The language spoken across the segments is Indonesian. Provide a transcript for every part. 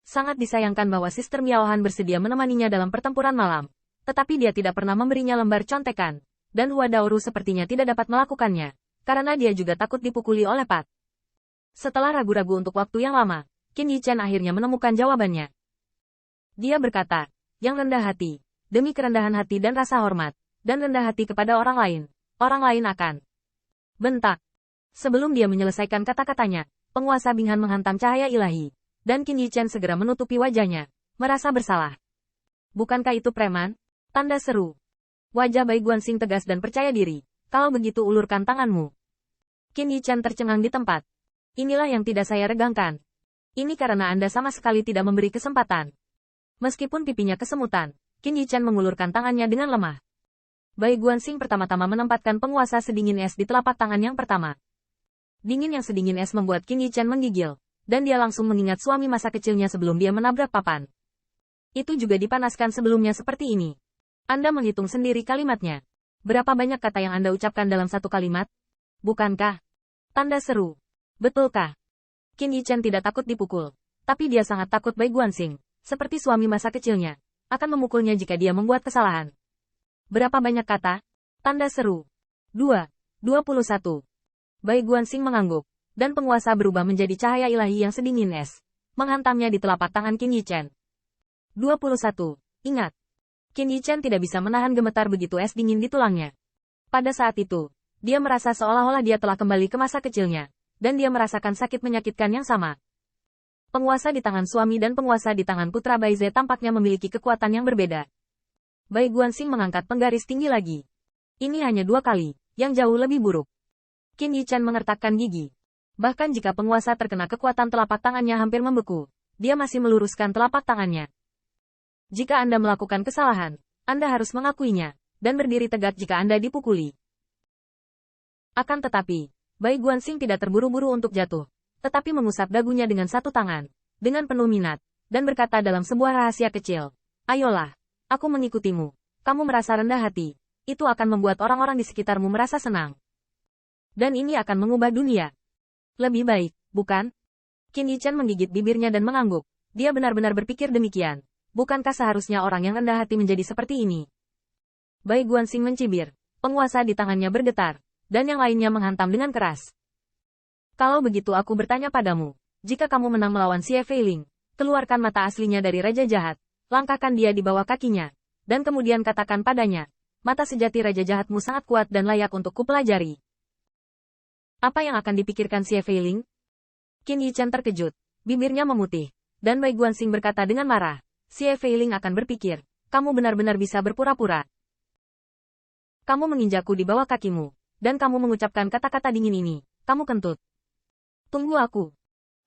Sangat disayangkan bahwa Sister Miaohan bersedia menemaninya dalam pertempuran malam. Tetapi dia tidak pernah memberinya lembar contekan. Dan Hua Daoru sepertinya tidak dapat melakukannya. Karena dia juga takut dipukuli oleh Pat. Setelah ragu-ragu untuk waktu yang lama, Qin Yichen akhirnya menemukan jawabannya. Dia berkata, yang rendah hati, demi kerendahan hati dan rasa hormat, dan rendah hati kepada orang lain akan. Bentak. Sebelum dia menyelesaikan kata-katanya, penguasa Binghan menghantam cahaya ilahi. Dan Qin Yichen segera menutupi wajahnya, merasa bersalah. Bukankah itu preman? Tanda seru. Wajah Bai Guanxing tegas dan percaya diri. Kalau begitu ulurkan tanganmu. Qin Yichen tercengang di tempat. Inilah yang tidak saya regangkan. Ini karena Anda sama sekali tidak memberi kesempatan. Meskipun pipinya kesemutan, Qin Yichen mengulurkan tangannya dengan lemah. Bai Guanxing pertama-tama menempatkan penguasa sedingin es di telapak tangan yang pertama. Dingin yang sedingin es membuat Qin Yichen menggigil. Dan dia langsung mengingat suami masa kecilnya sebelum dia menabrak papan. Itu juga dipanaskan sebelumnya seperti ini. Anda menghitung sendiri kalimatnya. Berapa banyak kata yang Anda ucapkan dalam satu kalimat? Bukankah? Tanda seru. Betulkah? Qin Yichen tidak takut dipukul. Tapi dia sangat takut Bai Guanxing, seperti suami masa kecilnya, akan memukulnya jika dia membuat kesalahan. Berapa banyak kata? Tanda seru. 21. Bai Guanxing mengangguk. Dan penguasa berubah menjadi cahaya ilahi yang sedingin es. Menghantamnya di telapak tangan Qin Yichen. 21. Ingat. Qin Yichen tidak bisa menahan gemetar begitu es dingin di tulangnya. Pada saat itu, dia merasa seolah-olah dia telah kembali ke masa kecilnya. Dan dia merasakan sakit menyakitkan yang sama. Penguasa di tangan suami dan penguasa di tangan putra Bai Ze tampaknya memiliki kekuatan yang berbeda. Bai Guanxing mengangkat penggaris tinggi lagi. Ini hanya 2 kali, yang jauh lebih buruk. Qin Yichen mengertakkan gigi. Bahkan jika penguasa terkena kekuatan telapak tangannya hampir membeku, dia masih meluruskan telapak tangannya. Jika Anda melakukan kesalahan, Anda harus mengakuinya, dan berdiri tegak jika Anda dipukuli. Akan tetapi, Bai Guanxing tidak terburu-buru untuk jatuh, tetapi mengusap dagunya dengan satu tangan, dengan penuh minat, dan berkata dalam sebuah rahasia kecil, ayolah, aku mengikutimu, kamu merasa rendah hati, itu akan membuat orang-orang di sekitarmu merasa senang. Dan ini akan mengubah dunia. Lebih baik, bukan? Qin Yichen menggigit bibirnya dan mengangguk. Dia benar-benar berpikir demikian. Bukankah seharusnya orang yang rendah hati menjadi seperti ini? Bai Guanxing mencibir. Penguasa di tangannya bergetar. Dan yang lainnya menghantam dengan keras. Kalau begitu aku bertanya padamu. Jika kamu menang melawan Xie Feiling, keluarkan mata aslinya dari Raja Jahat. Langkahkan dia di bawah kakinya. Dan kemudian katakan padanya. Mata sejati Raja Jahatmu sangat kuat dan layak untuk kupelajari. Apa yang akan dipikirkan Xie Feiling? Qin Yichen terkejut. Bibirnya memutih. Dan Bai Guanxing berkata dengan marah. Xie Feiling akan berpikir, kamu benar-benar bisa berpura-pura. Kamu menginjakku di bawah kakimu. Dan kamu mengucapkan kata-kata dingin ini. Kamu kentut. Tunggu aku.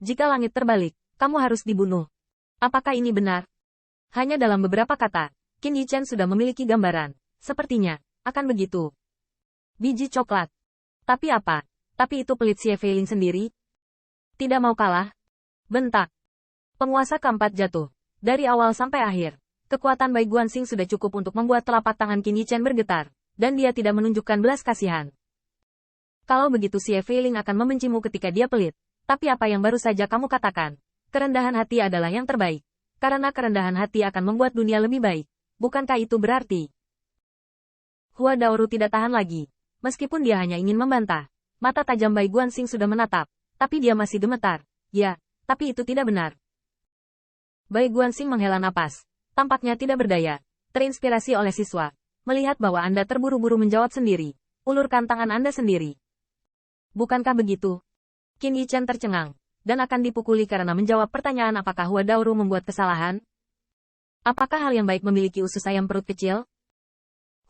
Jika langit terbalik, kamu harus dibunuh. Apakah ini benar? Hanya dalam beberapa kata, Qin Yichen sudah memiliki gambaran. Sepertinya, akan begitu. Biji coklat. Tapi apa? Tapi itu pelit Xie Feiling sendiri. Tidak mau kalah. Bentak. Penguasa keempat jatuh. Dari awal sampai akhir, kekuatan Bai Guanxing sudah cukup untuk membuat telapak tangan Qin Yichen bergetar, dan dia tidak menunjukkan belas kasihan. Kalau begitu Xie Feiling akan membencimu ketika dia pelit. Tapi apa yang baru saja kamu katakan? Kerendahan hati adalah yang terbaik. Karena kerendahan hati akan membuat dunia lebih baik. Bukankah itu berarti? Hua Daoru tidak tahan lagi. Meskipun dia hanya ingin membantah. Mata tajam Bai Guanxing sudah menatap, tapi dia masih gemetar. Ya, tapi itu tidak benar. Bai Guanxing menghela napas. Tampaknya tidak berdaya. Terinspirasi oleh siswa. Melihat bahwa Anda terburu-buru menjawab sendiri. Ulurkan tangan Anda sendiri. Bukankah begitu? Qin Yichen tercengang. Dan akan dipukuli karena menjawab pertanyaan apakah Hua Daoru membuat kesalahan? Apakah hal yang baik memiliki usus ayam perut kecil?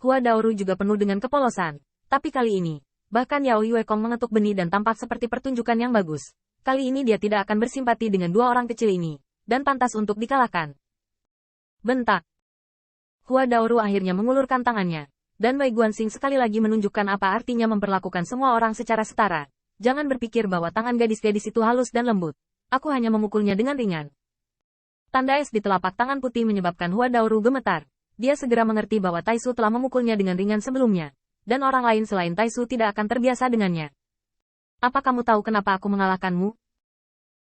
Hua Daoru juga penuh dengan kepolosan. Tapi kali ini, bahkan Yao Yuekong mengetuk benih dan tampak seperti pertunjukan yang bagus. Kali ini dia tidak akan bersimpati dengan dua orang kecil ini, dan pantas untuk dikalahkan. Bentak. Hua Daoru akhirnya mengulurkan tangannya, dan Bai Guanxing sekali lagi menunjukkan apa artinya memperlakukan semua orang secara setara. Jangan berpikir bahwa tangan gadis-gadis itu halus dan lembut. Aku hanya memukulnya dengan ringan. Tanda es di telapak tangan putih menyebabkan Hua Daoru gemetar. Dia segera mengerti bahwa Taisu telah memukulnya dengan ringan sebelumnya. Dan orang lain selain Taisu tidak akan terbiasa dengannya. Apa kamu tahu kenapa aku mengalahkanmu?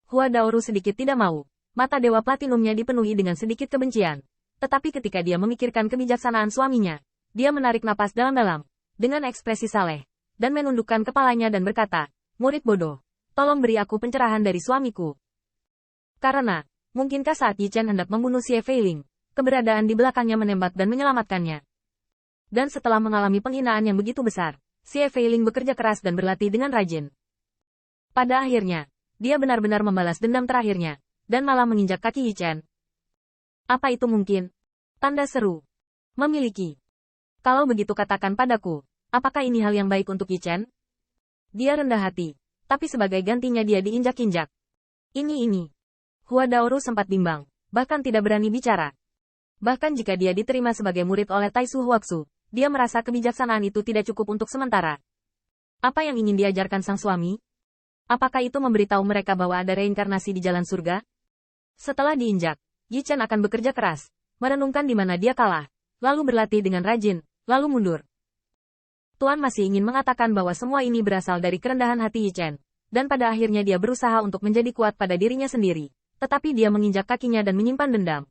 Hua Daoru sedikit tidak mau. Mata Dewa Platinumnya dipenuhi dengan sedikit kebencian. Tetapi ketika dia memikirkan kebijaksanaan suaminya, dia menarik napas dalam-dalam, dengan ekspresi saleh, dan menundukkan kepalanya dan berkata, murid bodoh, tolong beri aku pencerahan dari suamiku. Karena, mungkinkah saat Yi Chen hendak membunuh Xie Feiling, keberadaan di belakangnya menembak dan menyelamatkannya. Dan setelah mengalami penghinaan yang begitu besar, Xie Feiling bekerja keras dan berlatih dengan rajin. Pada akhirnya, dia benar-benar membalas dendam terakhirnya, dan malah menginjak kaki Yi Chen. Apa itu mungkin? Tanda seru. Memiliki. Kalau begitu katakan padaku, apakah ini hal yang baik untuk Yi Chen? Dia rendah hati, tapi sebagai gantinya dia diinjak-injak. Ini. Hua Daoru sempat bimbang, bahkan tidak berani bicara. Bahkan jika dia diterima sebagai murid oleh Tai Su Huaxu, dia merasa kebijaksanaan itu tidak cukup untuk sementara. Apa yang ingin diajarkan sang suami? Apakah itu memberitahu mereka bahwa ada reinkarnasi di jalan surga? Setelah diinjak, Yi Chen akan bekerja keras, merenungkan di mana dia kalah, lalu berlatih dengan rajin, lalu mundur. Tuan masih ingin mengatakan bahwa semua ini berasal dari kerendahan hati Yi Chen, dan pada akhirnya dia berusaha untuk menjadi kuat pada dirinya sendiri, tetapi dia menginjak kakinya dan menyimpan dendam.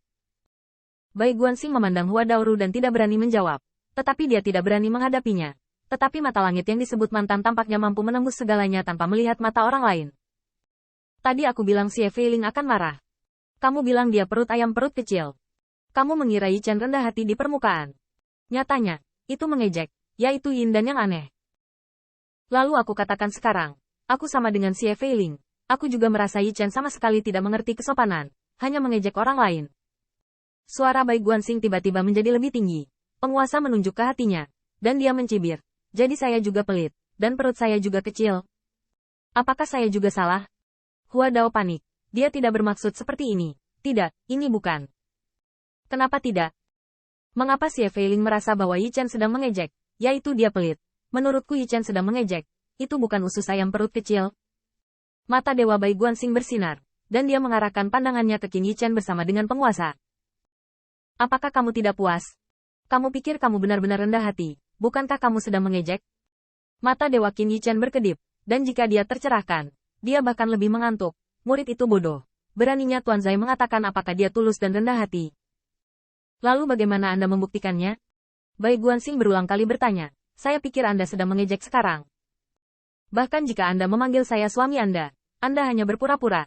Bai Guanxing memandang Hua Daoru dan tidak berani menjawab, tetapi dia tidak berani menghadapinya. Tetapi mata langit yang disebut mantan tampaknya mampu menembus segalanya tanpa melihat mata orang lain. Tadi aku bilang Xie Feiling akan marah. Kamu bilang dia perut ayam perut kecil. Kamu mengira Yi Chen rendah hati di permukaan. Nyatanya, itu mengejek, yaitu Yin dan yang aneh. Lalu aku katakan sekarang, aku sama dengan Xie Feiling. Aku juga merasa Yi Chen sama sekali tidak mengerti kesopanan, hanya mengejek orang lain. Suara Bai Guanxing tiba-tiba menjadi lebih tinggi. Penguasa menunjuk ke hatinya, dan dia mencibir. Jadi saya juga pelit, dan perut saya juga kecil. Apakah saya juga salah? Hua Dao panik. Dia tidak bermaksud seperti ini. Tidak, ini bukan. Kenapa tidak? Mengapa Xie Feiling merasa bahwa Yi Chen sedang mengejek, yaitu dia pelit? Menurutku Yi Chen sedang mengejek. Itu bukan usus ayam perut kecil. Mata Dewa Bai Guanxing bersinar, dan dia mengarahkan pandangannya ke Qin Yi Chen bersama dengan penguasa. Apakah kamu tidak puas? Kamu pikir kamu benar-benar rendah hati, bukankah kamu sedang mengejek? Mata Dewa Qin Yi Chen berkedip, dan jika dia tercerahkan, dia bahkan lebih mengantuk. Murid itu bodoh. Beraninya Tuan Zai mengatakan apakah dia tulus dan rendah hati. Lalu bagaimana Anda membuktikannya? Bai Guanxing berulang kali bertanya. Saya pikir Anda sedang mengejek sekarang. Bahkan jika Anda memanggil saya suami Anda hanya berpura-pura.